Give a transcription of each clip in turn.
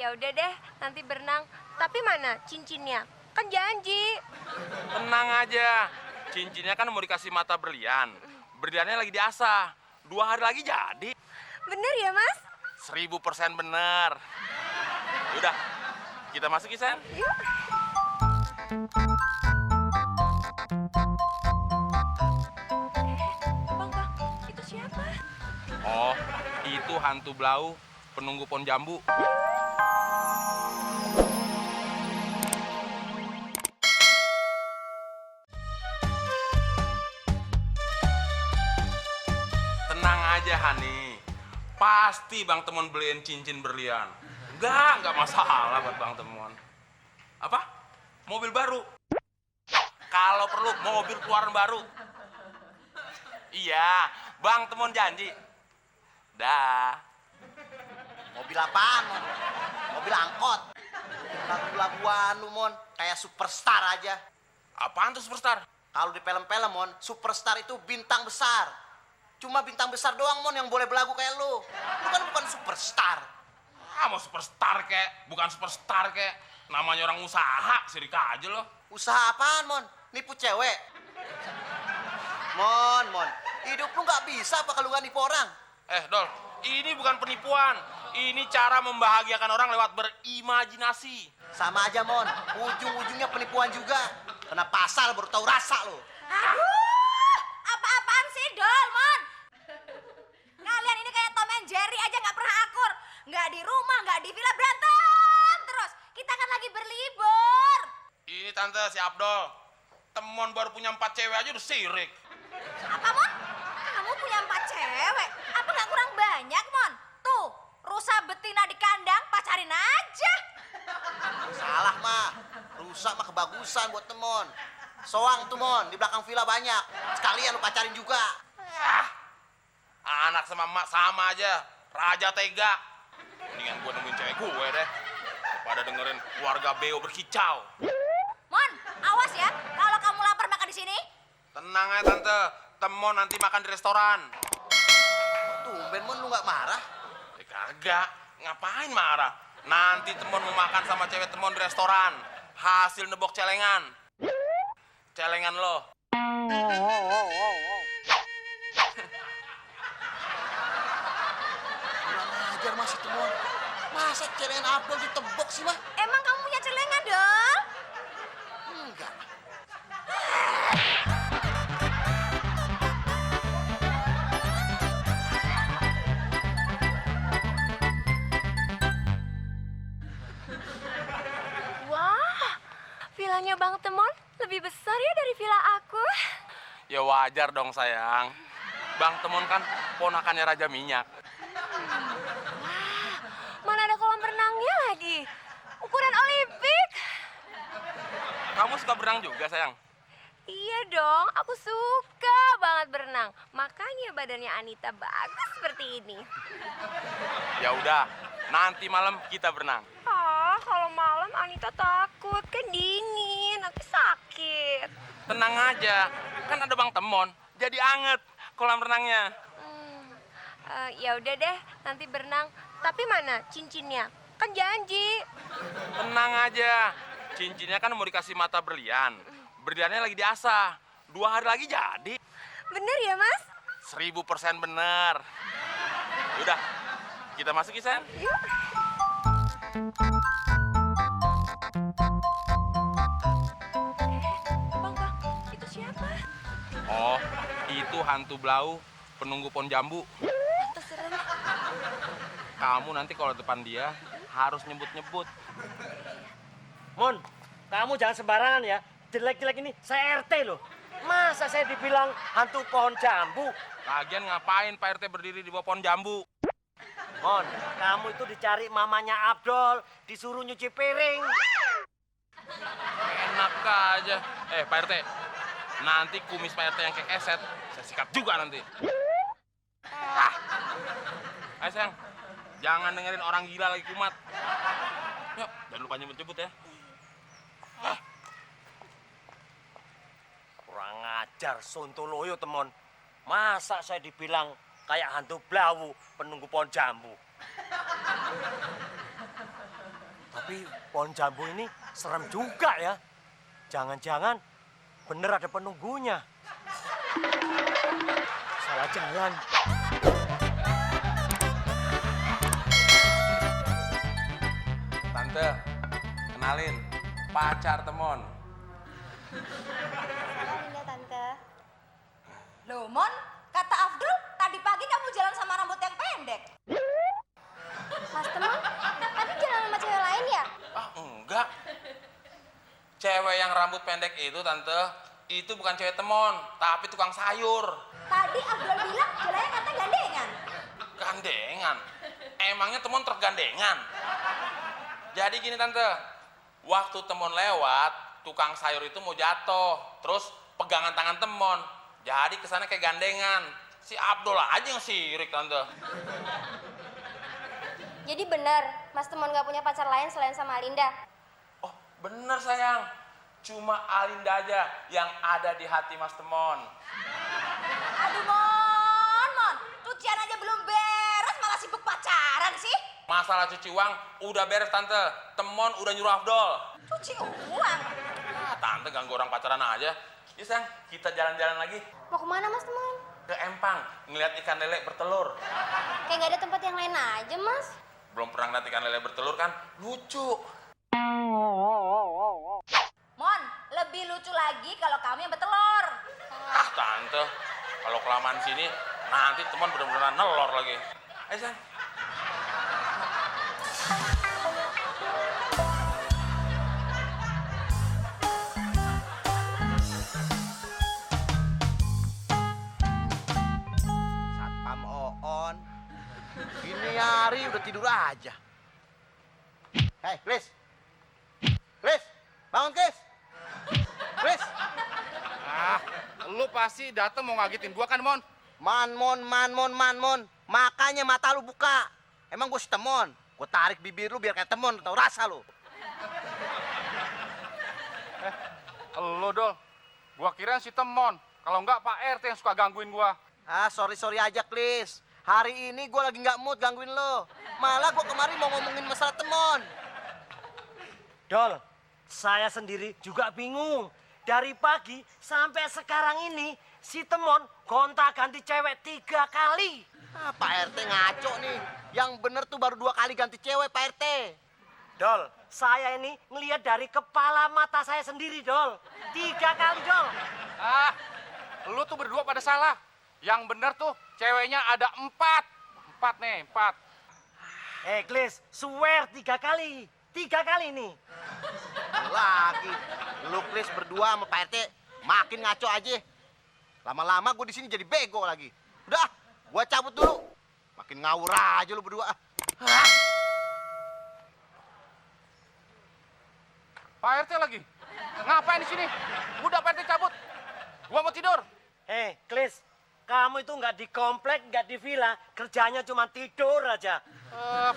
Ya udah deh, nanti berenang. Tapi mana cincinnya? Kan janji. Tenang aja. Cincinnya kan mau dikasih mata berlian. Berliannya lagi diasah. 2 hari lagi jadi. Bener ya, Mas? 1000% bener. Udah, kita masuk ya, Sen. Yuk. Bang, itu siapa? Oh, itu hantu blau penunggu pohon jambu. Tenang aja, Hani. Pasti Bang Temon beliin cincin berlian. Enggak masalah buat Bang Temon. Apa? Mobil baru? Kalau perlu mobil keluaran baru. Iya, Bang Temon janji. Dah. Mobil apaan, Mon? Mobil angkot. Lagu-laguan lu, Mon. Kayak superstar aja. Apaan tuh superstar? Kalau di film-film, Mon, superstar itu bintang besar. Cuma bintang besar doang, Mon, yang boleh belagu kayak lu. Lu kan bukan superstar. Ah, mau superstar kek, bukan superstar kek. Namanya orang usaha, sirik aja lo. Usaha apaan, Mon? Nipu cewek? Mon. Hidup lu nggak bisa apa kalau nggak nipu orang? Dol, ini bukan penipuan. Ini cara membahagiakan orang lewat berimajinasi. Sama aja, Mon. Ujung-ujungnya penipuan juga. Kena pasal baru tahu rasa lo. Aduh, apa-apaan sih, Dol, Mon? Kalian ini kayak Tom and Jerry aja nggak pernah akur. Nggak di rumah, nggak di villa, berantem terus. Kita kan lagi berlibur. Ini tante si Abdol. Temon baru punya 4 cewek aja udah sirik. Apa, Mon? Kamu punya 4 cewek? Apa nggak kurang banyak, Mon? Tuh, rusa betina di kandang, pacarin aja. Salah, mah. Rusak mah kebagusan buat Temon. Soang tuh, Mon. Di belakang villa banyak. Sekalian lu pacarin juga. Ah, anak sama emak sama aja. Raja tega. Mendingan gue nemuin cewek gue deh. Daripada dengerin keluarga Beo berkicau. Mon, awas ya. Kalau kamu lapar makan di sini. Tenang aja tante. Temon nanti makan di restoran. Tumben, Mon, lu nggak marah? Kagak. Ngapain marah? Nanti Temon mau makan sama cewek Temon di restoran. Hasil nebok celengan. Celengan lo. Kurang ajar masih Temon. Masa celengan apel ditebok sih, mah? Emang kamu punya celengan, Dol? Enggak. Wah, villanya Bang Temon lebih besar ya dari villa aku. Ya wajar dong sayang. Bang Temon kan ponakannya Raja Minyak. Mana ada kolam renangnya lagi? Ukuran Olimpik. Kamu suka berenang juga sayang? Iya dong, aku suka banget berenang. Makanya badannya Anita bagus seperti ini. Ya udah, nanti malam kita berenang. Ah, kalau malam Anita takut, kan dingin, nanti sakit. Tenang aja, kan ada Bang Temon. Jadi anget kolam renangnya. Ya udah deh, nanti berenang. Tapi mana cincinnya? Kan janji. Tenang aja, cincinnya kan mau dikasih mata berlian. Berliannya lagi diasah. 2 hari lagi jadi. Bener ya, Mas? 1000% bener. Udah, kita masuk ya, Sen. Yuk. Bang, itu siapa? Oh, itu hantu blau penunggu pohon jambu. Tante serem. Kamu nanti kalau depan dia harus nyebut-nyebut. Mon, kamu jangan sembarangan ya. Jelek-jelek ini saya RT loh. Masa saya dibilang hantu pohon jambu? Lagian ngapain Pak RT berdiri di bawah pohon jambu? Mon, kamu itu dicari mamanya Abdol, disuruh nyuci piring. Enak aja. Pak RT, nanti kumis Pak RT yang kayak keset, saya sikat juga nanti. Ayo sayang, jangan dengerin orang gila lagi kumat. Yuk, jangan lupa nyebut-nyebut ya. Kurang ajar, sontoloyo temon. Masa saya dibilang kayak hantu belawu penunggu pohon jambu? Tapi pohon jambu ini serem juga ya. Jangan-jangan bener ada penunggunya. Salah jalan. Tante, kenalin, pacar temon. Kenalin ya Tante. Loh Mon, kata Abdul tadi pagi kamu jalan sama rambut yang pendek. Mas Temon, tadi jalan sama cewek lain ya? Ah, enggak. Cewek yang rambut pendek itu, Tante, itu bukan cewek temon, tapi tukang sayur. Tadi Abdul bilang jalannya kata gandengan. Gandengan? Emangnya temon tergandengan? Jadi gini, Tante, waktu temon lewat, tukang sayur itu mau jatuh, terus pegangan tangan temon. Jadi kesannya kayak gandengan. Si Abdul aja yang sirik, Tante. Jadi benar, Mas Temon gak punya pacar lain selain sama Alinda? Oh, bener sayang. Cuma Alinda aja yang ada di hati Mas Temon. Aduh Mon, cucian aja belum beres malah sibuk pacaran sih. Masalah cuci uang udah beres, Tante. Temon udah nyuruh Abdul. Cuci uang? Ah, Tante ganggu orang pacaran aja. Yuk sayang, kita jalan-jalan lagi. Mau kemana Mas Temon? Ke Empang, ngeliat ikan lele bertelur. Kayak gak ada tempat yang lain aja Mas. Belum pernah ngeliat ikan lele bertelur kan? Lucu. Mon, lebih lucu lagi kalau kamu yang bertelur. Ah, Tante, kalau kelamaan sini, nanti Temon bener-bener nelor lagi. Ayo sayang. Satpam Oon. Gini hari udah tidur aja. Hei, Chris. Chris, bangun Chris. Chris. Ah, lu pasti dateng mau ngagetin gua kan, Mon? Man. Makanya mata lu buka. Emang gue si Temon. Gue tarik bibir lu biar kayak Temon, tau rasa lu. Lu, Dol. Gua kira si Temon. Kalau enggak Pak RT yang suka gangguin gua. Ah, sorry aja, Chris. Hari ini gue lagi nggak mood gangguin lo. Malah gue kemarin mau ngomongin masalah Temon. Dol, saya sendiri juga bingung. Dari pagi sampai sekarang ini, si Temon gonta-ganti cewek 3 kali. Ah, Pak RT ngaco nih. Yang bener tuh baru 2 kali ganti cewek, Pak RT. Dol, saya ini ngelihat dari kepala mata saya sendiri, Dol. 3 kali, Dol. Ah, lu tuh berdua pada salah. Yang bener tuh ceweknya ada 4. 4 nih, 4. Glis, swear 3 kali. 3 kali nih. Lagi, lu Chris berdua sama Pak RT makin ngaco aja. Lama-lama gue di sini jadi bego lagi. Udah, gue cabut dulu. Makin ngawur aja lu berdua. Hah? Pak RT lagi. Ngapain di sini? Udah Pak RT cabut. Gua mau tidur. Glis, kamu itu nggak di komplek, nggak di villa, kerjanya cuma tidur aja.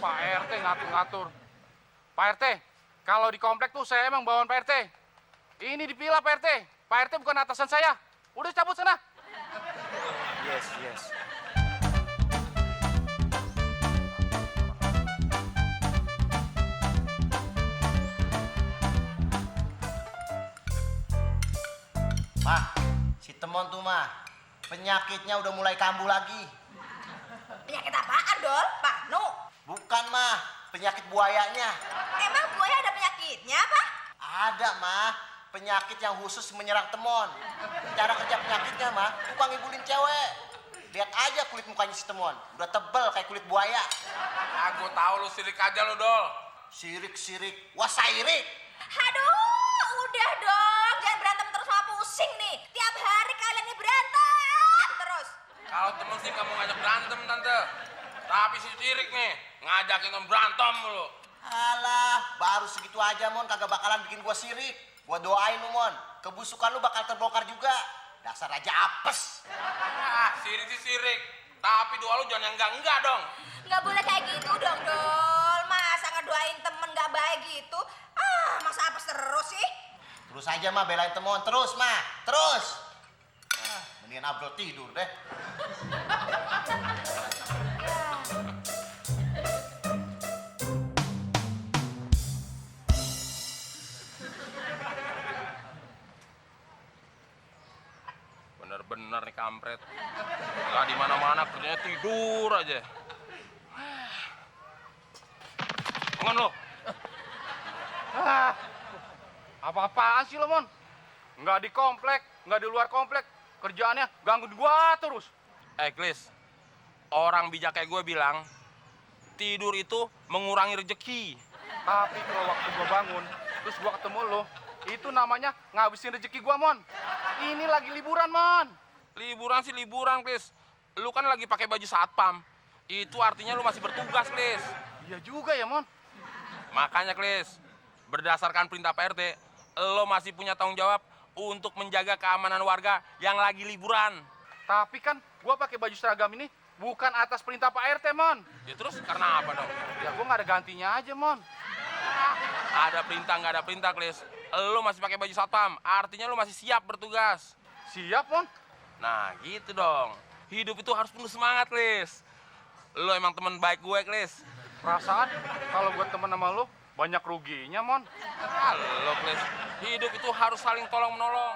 Pak RT ngatur-ngatur. Pak RT, kalau di komplek tuh saya emang bawaan Pak RT. Ini di villa Pak RT. Pak RT bukan atasan saya. Udah cabut sana. Yes. Mah, si Temon tuh mah penyakitnya udah mulai kambuh lagi. Penyakit apaan, Dol? Panu? Bukan mah, penyakit buayanya. Emang buaya ada penyakitnya apa? Ada mah, penyakit yang khusus menyerang Temon. Cara kerja penyakitnya mah, suka ngibulin cewek. Lihat aja kulit mukanya si Temon, udah tebel kayak kulit buaya. Ah, gue tahu lu sirik aja lu, Dol. Sirik, wah sairik. Aduh, udah dong. Jangan berantem terus sama pusing nih. Tiap hari kalian nih berantem terus. Kalau temen sih kamu ngajak berantem, Tante. Tapi si sirik nih, ngajakin om berantem mulu. Alah, baru segitu aja Mon, kagak bakalan bikin gua sirik. Gua doain lu Mon, kebusukan lu bakal terbongkar juga. Dasar raja apes. Ah, sirik sih sirik. Tapi doa lu jangan yang enggak dong. Nggak boleh kayak gitu dong, Dol. Masa ngedoain temen nggak baik gitu? Ah, masa apes terus sih? Terus aja mah belain Temon, terus mah, terus. Mendingan Abdul tidur deh. Gak di mana-mana, kerjanya tidur aja. Bangun lo. Apa-apaan sih lo, Mon? Nggak di komplek, nggak di luar komplek. Kerjaannya gangguin gua terus. Klis, orang bijak kayak gue bilang, tidur itu mengurangi rezeki. Tapi kalau waktu gua bangun, terus gua ketemu lo, itu namanya ngabisin rezeki gua, Mon. Ini lagi liburan, Mon. Liburan sih liburan, Klis. Lu kan lagi pakai baju satpam. Itu artinya lu masih bertugas, Klis. Iya juga ya, Mon. Makanya, Klis, berdasarkan perintah Pak RT, lo masih punya tanggung jawab untuk menjaga keamanan warga yang lagi liburan. Tapi kan gua pakai baju seragam ini bukan atas perintah Pak RT, Mon. Ya terus karena apa dong? Ya gua nggak ada gantinya aja, Mon. Ada perintah nggak ada perintah, Klis. Lo masih pakai baju satpam, artinya lo masih siap bertugas. Siap, Mon. Nah, gitu dong. Hidup itu harus penuh semangat, Klis. Lo emang teman baik gue, Klis. Perasaan kalau gua temen sama lo banyak ruginya, Mon. Halo, Klis. Hidup itu harus saling tolong-menolong.